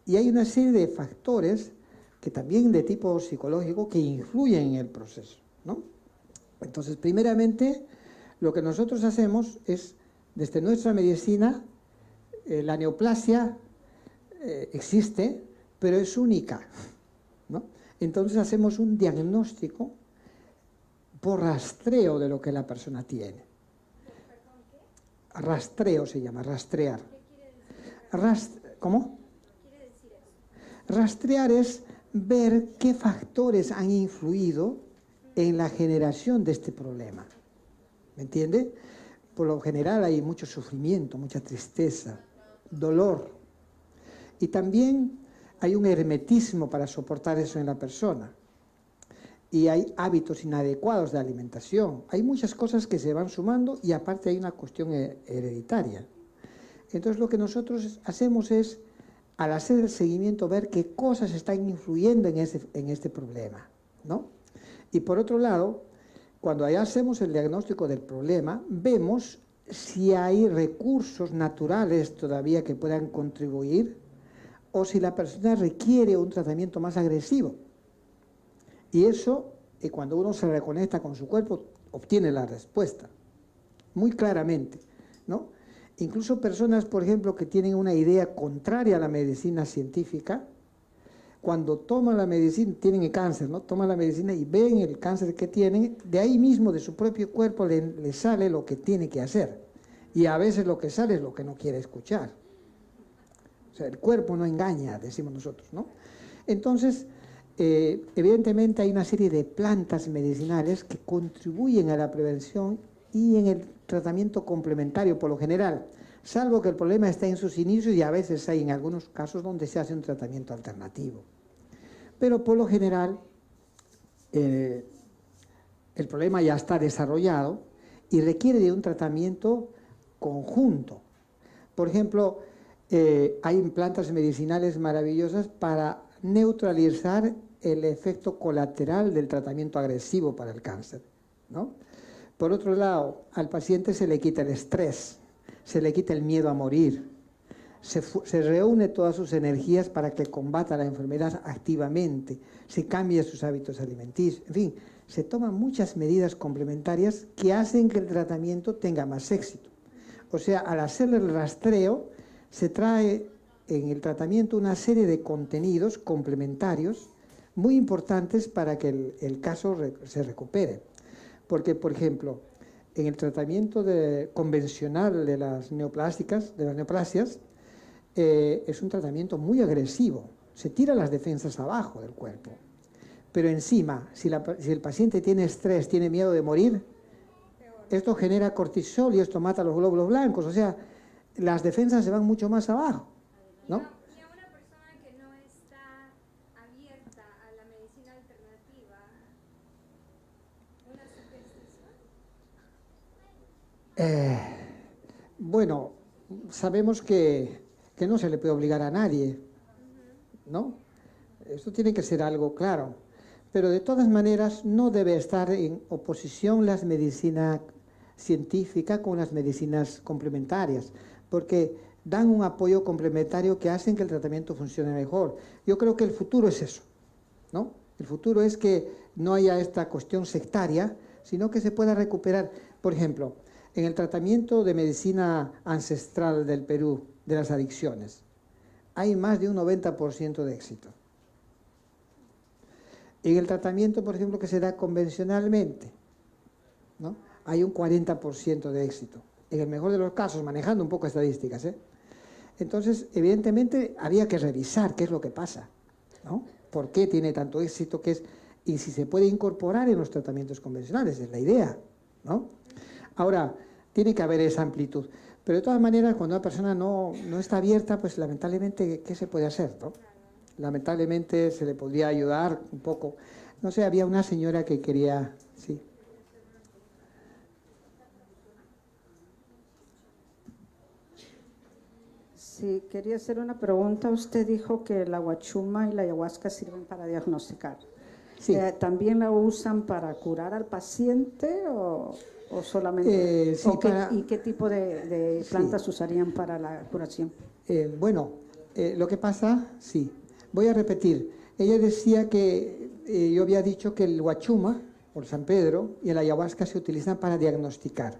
Y hay una serie de factores que también de tipo psicológico que influyen en el proceso, ¿no? Entonces, primeramente, lo que nosotros hacemos es, desde nuestra medicina, la neoplasia existe, pero es única, ¿no? Entonces hacemos un diagnóstico por rastreo de lo que la persona tiene. Rastreo se llama, rastrear. ¿Cómo? Rastrear es ver qué factores han influido en la generación de este problema. ¿Me entiende? Por lo general hay mucho sufrimiento, mucha tristeza, dolor. Y también hay un hermetismo para soportar eso en la persona. Y hay hábitos inadecuados de alimentación. Hay muchas cosas que se van sumando y aparte hay una cuestión hereditaria. Entonces lo que nosotros hacemos es, al hacer el seguimiento, ver qué cosas están influyendo en este problema, ¿no? Y por otro lado, cuando ya hacemos el diagnóstico del problema, vemos si hay recursos naturales todavía que puedan contribuir o si la persona requiere un tratamiento más agresivo. Y eso, cuando uno se reconecta con su cuerpo, obtiene la respuesta muy claramente, ¿no? Incluso personas, por ejemplo, que tienen una idea contraria a la medicina científica, cuando toman la medicina, tienen el cáncer, ¿no? Toman la medicina y ven el cáncer que tienen, de ahí mismo, de su propio cuerpo, le sale lo que tiene que hacer. Y a veces lo que sale es lo que no quiere escuchar. O sea, el cuerpo no engaña, decimos nosotros, ¿no? Entonces, evidentemente hay una serie de plantas medicinales que contribuyen a la prevención y en el tratamiento complementario por lo general, salvo que el problema está en sus inicios y a veces hay en algunos casos donde se hace un tratamiento alternativo. Pero por lo general el problema ya está desarrollado y requiere de un tratamiento conjunto. Por ejemplo, hay plantas medicinales maravillosas para neutralizar el efecto colateral del tratamiento agresivo para el cáncer, ¿no? Por otro lado, al paciente se le quita el estrés, se le quita el miedo a morir, se reúne todas sus energías para que combata la enfermedad activamente, se cambia sus hábitos alimenticios, en fin, se toman muchas medidas complementarias que hacen que el tratamiento tenga más éxito. O sea, al hacer el rastreo, se trae en el tratamiento una serie de contenidos complementarios muy importantes para que el caso se recupere. Porque, por ejemplo, en el tratamiento convencional de las neoplasias, es un tratamiento muy agresivo. Se tira las defensas abajo del cuerpo. Pero encima, si el paciente tiene estrés, tiene miedo de morir, esto genera cortisol y esto mata los glóbulos blancos. O sea, las defensas se van mucho más abajo, ¿no? Y a una persona que no está abierta a la medicina alternativa, ¿una superstición? Bueno, sabemos que no se le puede obligar a nadie, ¿no? Esto tiene que ser algo claro. Pero de todas maneras no debe estar en oposición la medicina científica con las medicinas complementarias, porque dan un apoyo complementario que hacen que el tratamiento funcione mejor. Yo creo que el futuro es eso, ¿no? El futuro es que no haya esta cuestión sectaria, sino que se pueda recuperar. Por ejemplo, en el tratamiento de medicina ancestral del Perú, de las adicciones, hay más de un 90% de éxito. En el tratamiento, por ejemplo, que se da convencionalmente, ¿no?, hay un 40% de éxito. En el mejor de los casos, manejando un poco estadísticas, ¿eh? Entonces, evidentemente, había que revisar qué es lo que pasa, ¿no? ¿Por qué tiene tanto éxito? Y si se puede incorporar en los tratamientos convencionales, es la idea, ¿no? Ahora, tiene que haber esa amplitud. Pero de todas maneras, cuando una persona no está abierta, pues lamentablemente, ¿qué se puede hacer, no? Lamentablemente se le podría ayudar un poco. No sé, había una señora que quería... Sí. Sí, quería hacer una pregunta. Usted dijo que la huachuma y la ayahuasca sirven para diagnosticar. Sí. ¿También la usan para curar al paciente o solamente? Sí, ¿Y qué tipo de plantas usarían para la curación? Lo que pasa, sí. Voy a repetir. Ella decía que yo había dicho que el huachuma, o el San Pedro, y el ayahuasca se utilizan para diagnosticar.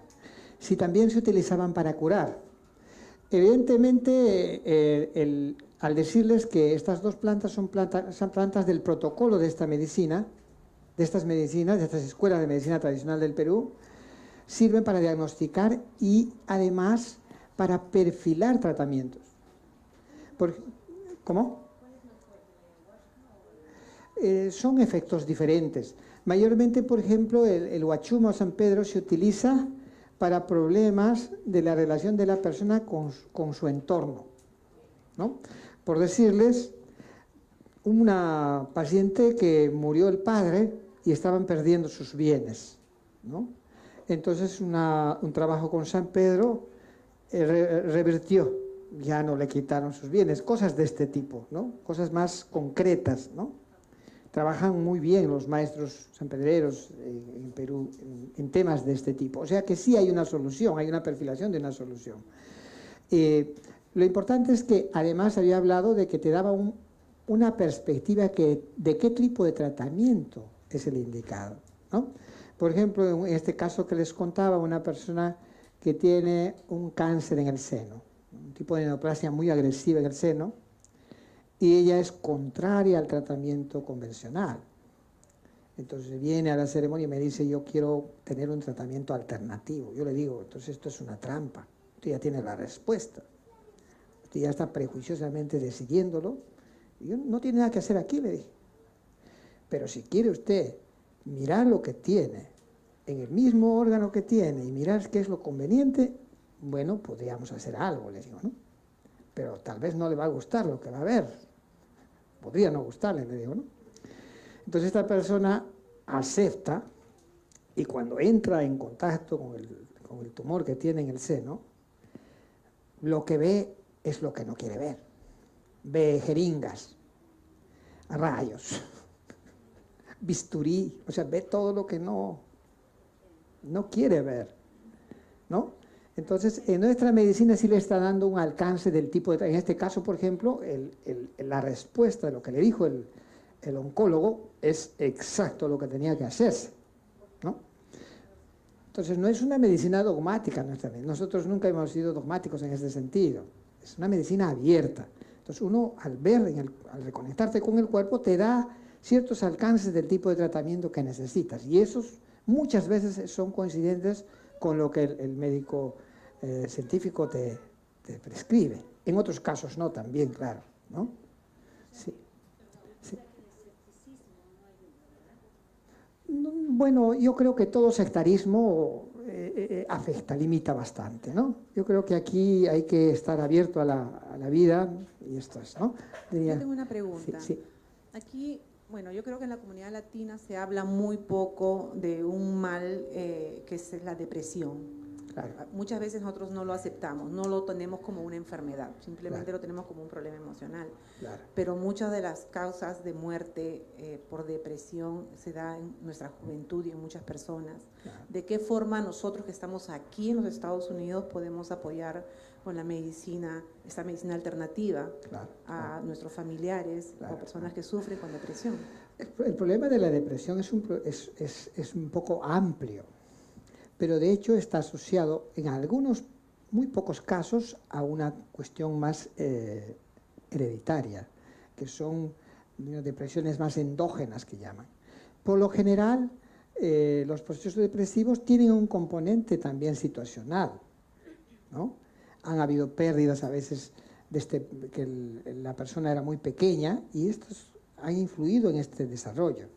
Si también se utilizaban para curar. Evidentemente, al decirles que estas dos plantas son plantas del protocolo de esta medicina, de estas escuelas de medicina tradicional del Perú, sirven para diagnosticar y además para perfilar tratamientos. ¿Cómo? Son efectos diferentes. Mayormente, por ejemplo, el huachuma o San Pedro se utiliza para problemas de la relación de la persona con su entorno, ¿no? Por decirles, una paciente que murió el padre y estaban perdiendo sus bienes, ¿no? Entonces un trabajo con San Pedro revirtió, ya no le quitaron sus bienes, cosas de este tipo, ¿no? Cosas más concretas, ¿no? Trabajan muy bien los maestros sanpedreros en Perú en temas de este tipo. O sea que sí hay una solución, hay una perfilación de una solución. Lo importante es que además había hablado de que te daba una perspectiva de qué tipo de tratamiento es el indicado, ¿no? Por ejemplo, en este caso que les contaba, una persona que tiene un cáncer en el seno, un tipo de neoplasia muy agresiva en el seno, y ella es contraria al tratamiento convencional. Entonces viene a la ceremonia y me dice, yo quiero tener un tratamiento alternativo. Yo le digo, entonces esto es una trampa, usted ya tiene la respuesta. Usted ya está prejuiciosamente decidiéndolo. Y yo, no tiene nada que hacer aquí, le dije. Pero si quiere usted mirar lo que tiene, en el mismo órgano que tiene, y mirar qué es lo conveniente, bueno, podríamos hacer algo, le digo, ¿no? Pero tal vez no le va a gustar lo que va a ver. Podría no gustarle, le digo, ¿no? Entonces esta persona acepta y cuando entra en contacto con el tumor que tiene en el seno, lo que ve es lo que no quiere ver. Ve jeringas, rayos, bisturí, o sea, ve todo lo que no quiere ver, ¿no? Entonces, en nuestra medicina sí le está dando un alcance del tipo de... En este caso, por ejemplo, la respuesta de lo que le dijo el oncólogo es exacto lo que tenía que hacerse, ¿no? Entonces, no es una medicina dogmática nuestra. Nosotros nunca hemos sido dogmáticos en este sentido. Es una medicina abierta. Entonces, uno, al ver, al reconectarte con el cuerpo, te da ciertos alcances del tipo de tratamiento que necesitas. Y esos muchas veces son coincidentes con lo que el médico científico te prescribe. En otros casos no, también, claro, ¿no? Sí. Sí. Bueno, yo creo que todo sectarismo afecta, limita bastante, ¿no? Yo creo que aquí hay que estar abierto a la vida y esto es, ¿no? Yo tengo una pregunta. Sí, sí. Aquí, bueno, yo creo que en la comunidad latina se habla muy poco de un mal que es la depresión. Claro. Muchas veces nosotros no lo aceptamos, no lo tenemos como una enfermedad, simplemente Claro. lo tenemos como un problema emocional. Claro. Pero muchas de las causas de muerte por depresión se da en nuestra juventud y en muchas personas. Claro. ¿De qué forma nosotros que estamos aquí en los Estados Unidos podemos apoyar con la medicina, esta medicina alternativa, Claro, a claro. nuestros familiares Claro, o personas que sufren con depresión? El problema de la depresión es un poco amplio, pero de hecho está asociado en algunos, muy pocos casos, a una cuestión más hereditaria, que son depresiones más endógenas que llaman. Por lo general, los procesos depresivos tienen un componente también situacional, ¿no? Han habido pérdidas a veces desde que la persona era muy pequeña y estos han influido en este desarrollo.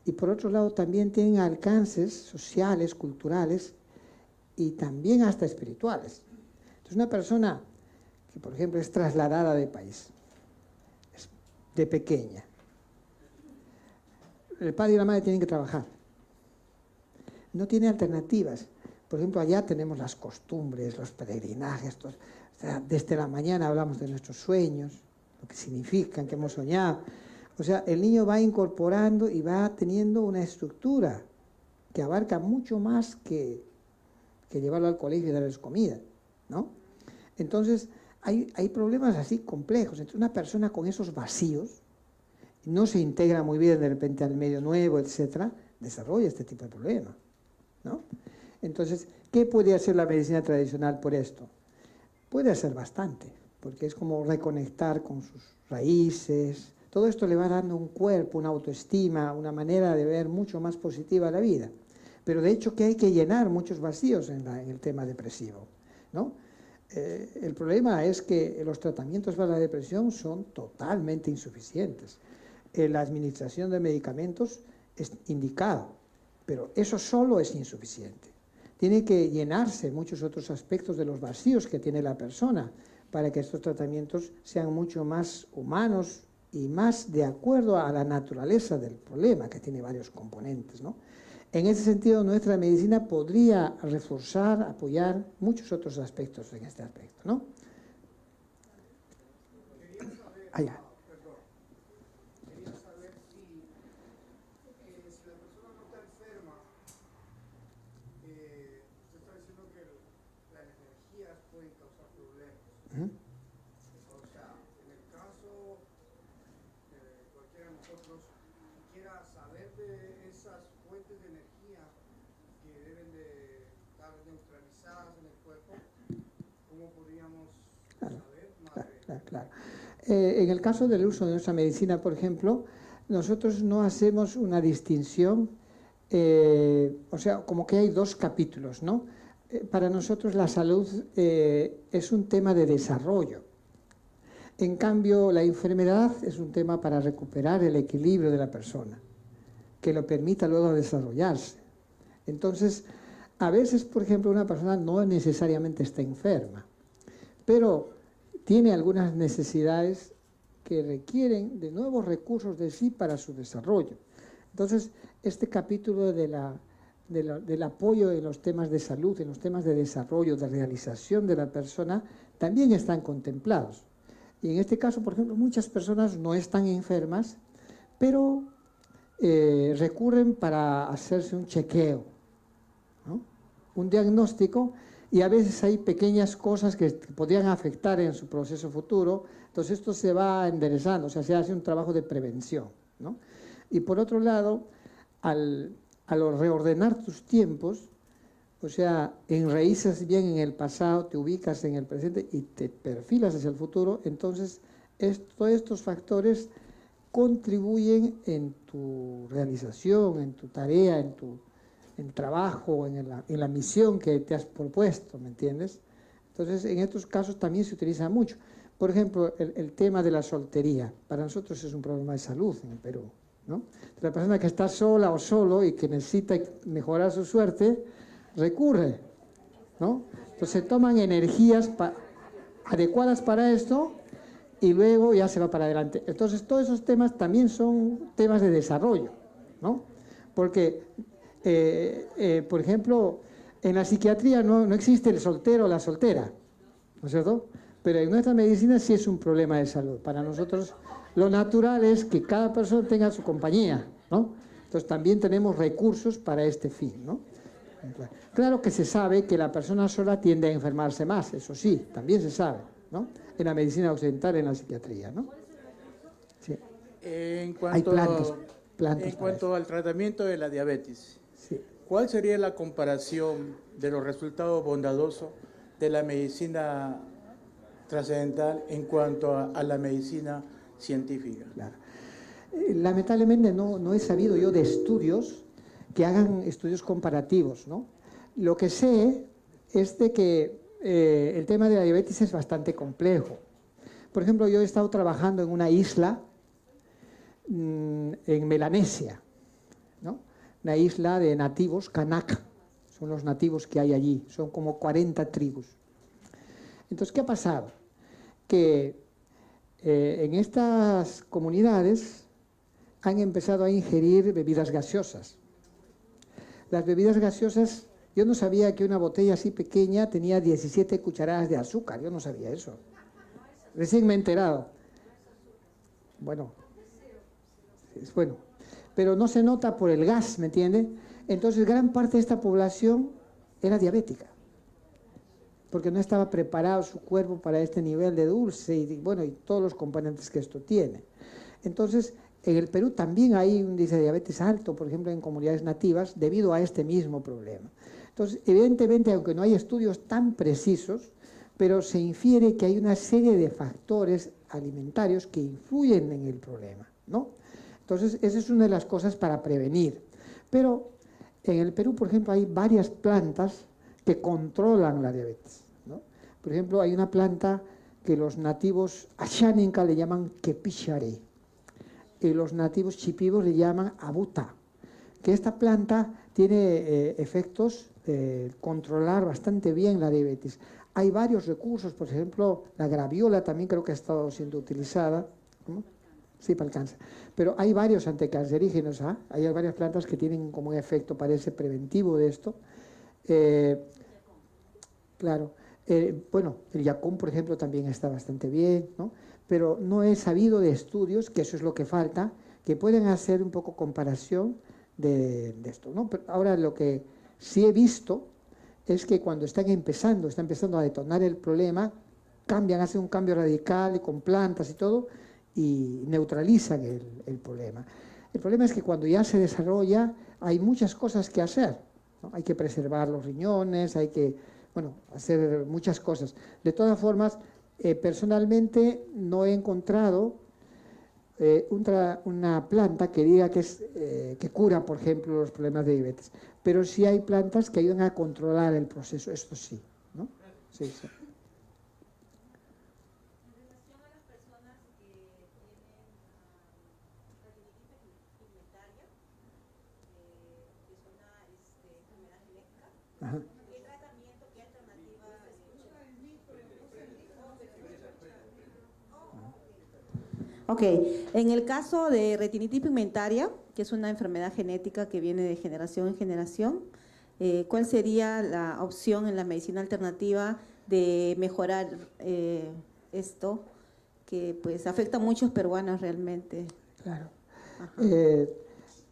Y por otro lado también tienen alcances sociales, culturales y también hasta espirituales. Entonces una persona que por ejemplo es trasladada de país, de pequeña, el padre y la madre tienen que trabajar, no tiene alternativas. Por ejemplo, allá tenemos las costumbres, los peregrinajes, o sea, desde la mañana hablamos de nuestros sueños, lo que significan, que hemos soñado. O sea, el niño va incorporando y va teniendo una estructura que abarca mucho más que llevarlo al colegio y darles comida, ¿no? Entonces, hay problemas así complejos. Entonces, una persona con esos vacíos, no se integra muy bien de repente al medio nuevo, etcétera, desarrolla este tipo de problemas, ¿no? Entonces, ¿qué puede hacer la medicina tradicional por esto? Puede hacer bastante, porque es como reconectar con sus raíces. Todo esto le va dando un cuerpo, una autoestima, una manera de ver mucho más positiva la vida. Pero de hecho que hay que llenar muchos vacíos en el tema depresivo, ¿no? El problema es que los tratamientos para la depresión son totalmente insuficientes. La administración de medicamentos es indicado, pero eso solo es insuficiente. Tiene que llenarse muchos otros aspectos de los vacíos que tiene la persona para que estos tratamientos sean mucho más humanos y más de acuerdo a la naturaleza del problema, que tiene varios componentes, ¿no? En ese sentido, nuestra medicina podría reforzar, apoyar muchos otros aspectos en este aspecto, ¿no? Allá. Quería saber si la persona no está enferma, usted está diciendo que las energías pueden causar problemas. O sea, en el caso de cualquiera de nosotros que quiera saber de esas fuentes de energía que deben de estar neutralizadas en el cuerpo, ¿cómo podríamos saber más de Claro. En el caso del uso de nuestra medicina, por ejemplo, nosotros no hacemos una distinción, o sea, como que hay dos capítulos, ¿no? Para nosotros la salud es un tema de desarrollo. En cambio, la enfermedad es un tema para recuperar el equilibrio de la persona, que lo permita luego desarrollarse. Entonces, a veces, por ejemplo, una persona no necesariamente está enferma, pero tiene algunas necesidades que requieren de nuevos recursos de sí para su desarrollo. Entonces, este capítulo de la del apoyo en los temas de salud, en los temas de desarrollo, de realización de la persona, también están contemplados. Y en este caso, por ejemplo, muchas personas no están enfermas, pero recurren para hacerse un chequeo, ¿no? Un diagnóstico, y a veces hay pequeñas cosas que podrían afectar en su proceso futuro, entonces esto se va enderezando, o sea, se hace un trabajo de prevención, ¿no? Y por otro lado, al reordenar tus tiempos, o sea, enraízas bien en el pasado, te ubicas en el presente y te perfilas hacia el futuro, entonces todos estos factores contribuyen en tu realización, en tu tarea, en tu trabajo, en la misión que te has propuesto, ¿me entiendes? Entonces, en estos casos también se utiliza mucho. Por ejemplo, el tema de la soltería. Para nosotros es un problema de salud en el Perú, ¿no? La persona que está sola o solo y que necesita mejorar su suerte, recurre, ¿no? Entonces se toman energías adecuadas para esto y luego ya se va para adelante. Entonces todos esos temas también son temas de desarrollo, ¿no? Porque, por ejemplo, en la psiquiatría no existe el soltero o la soltera, ¿no es cierto? Pero en nuestra medicina sí es un problema de salud. Para nosotros lo natural es que cada persona tenga su compañía, ¿no? Entonces también tenemos recursos para este fin, ¿no? Claro que se sabe que la persona sola tiende a enfermarse más, eso sí, también se sabe, ¿no? En la medicina occidental, en la psiquiatría, ¿no? Sí. En Hay cuanto, plantas en cuanto al tratamiento de la diabetes, sí. ¿Cuál sería la comparación de los resultados bondadosos de la medicina trascendental en cuanto a la medicina científica? Claro. Lamentablemente no he sabido yo de estudios que hagan estudios comparativos, ¿no? Lo que sé es de que el tema de la diabetes es bastante complejo. Por ejemplo, yo he estado trabajando en una isla en Melanesia, ¿no? Una isla de nativos, Kanak, son los nativos que hay allí, son como 40 tribus. Entonces, ¿qué ha pasado? Que en estas comunidades han empezado a ingerir bebidas gaseosas. Las bebidas gaseosas, yo no sabía que una botella así pequeña tenía 17 cucharadas de azúcar, yo no sabía eso. Recién me he enterado. Bueno, pero no se nota por el gas, ¿me entiende? Entonces gran parte de esta población era diabética, porque no estaba preparado su cuerpo para este nivel de dulce y bueno, y todos los componentes que esto tiene. Entonces, en el Perú también hay un índice de diabetes alto, por ejemplo, en comunidades nativas, debido a este mismo problema. Entonces, evidentemente, aunque no hay estudios tan precisos, pero se infiere que hay una serie de factores alimentarios que influyen en el problema, ¿no? Entonces, esa es una de las cosas para prevenir. Pero en el Perú, por ejemplo, hay varias plantas que controlan la diabetes, ¿no? Por ejemplo, hay una planta que los nativos Ashaninka le llaman Kepichare, y los nativos chipivos le llaman abuta, que esta planta tiene efectos de controlar bastante bien la diabetes. Hay varios recursos, por ejemplo, la graviola también creo que ha estado siendo utilizada, ¿no? Sí, para el cáncer. Pero hay varios anticancerígenos, ¿ah? Hay varias plantas que tienen como un efecto, parece, preventivo de esto. Claro. Bueno, el yacón, por ejemplo, también está bastante bien, ¿no? Pero no he sabido de estudios, que eso es lo que falta, que pueden hacer un poco comparación de esto, ¿no? Pero ahora lo que sí he visto es que cuando está empezando a detonar el problema, hacen un cambio radical con plantas y todo, y neutralizan el problema. El problema es que cuando ya se desarrolla, hay muchas cosas que hacer, ¿no? Hay que preservar los riñones, hay que, bueno, hacer muchas cosas. De todas formas, personalmente no he encontrado una planta que diga que cura, por ejemplo, los problemas de diabetes. Pero sí hay plantas que ayudan a controlar el proceso, esto sí, ¿no? Sí, sí. Ajá. Ok, en el caso de retinitis pigmentaria, que es una enfermedad genética que viene de generación en generación. ¿Cuál sería la opción en la medicina alternativa de mejorar esto, que pues afecta a muchos peruanos realmente? Claro.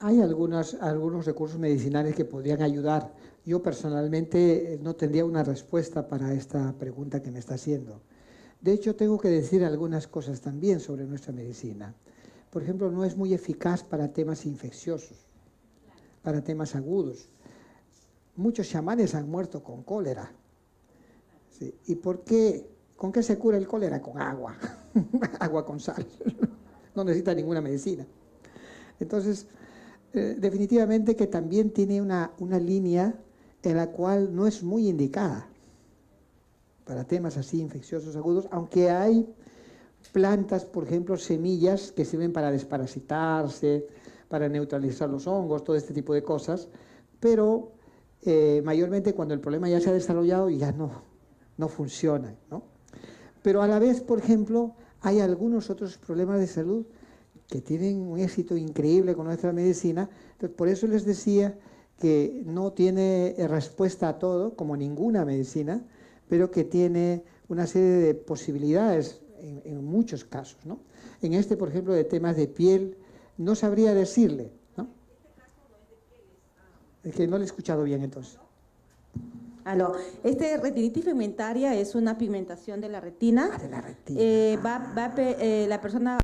Hay algunos recursos medicinales que podrían ayudar. Yo personalmente no tendría una respuesta para esta pregunta que me está haciendo. De hecho, tengo que decir algunas cosas también sobre nuestra medicina. Por ejemplo, no es muy eficaz para temas infecciosos, para temas agudos. Muchos chamanes han muerto con cólera. ¿Sí? ¿Y por qué? ¿Con qué se cura el cólera? Con agua, agua con sal. No necesita ninguna medicina. Entonces, definitivamente que también tiene una línea en la cual no es muy indicada para temas así infecciosos agudos, aunque hay plantas, por ejemplo, semillas que sirven para desparasitarse, para neutralizar los hongos, todo este tipo de cosas, pero mayormente cuando el problema ya se ha desarrollado ya no funciona, ¿no? Pero a la vez, por ejemplo, hay algunos otros problemas de salud que tienen un éxito increíble con nuestra medicina. Entonces, por eso les decía que no tiene respuesta a todo, como ninguna medicina, pero que tiene una serie de posibilidades en muchos casos, ¿no? En este, por ejemplo, de temas de piel, no sabría decirle, ¿no? Es que no le he escuchado bien entonces. Aló. Retinitis pigmentaria es una pigmentación de la retina. De la retina. La persona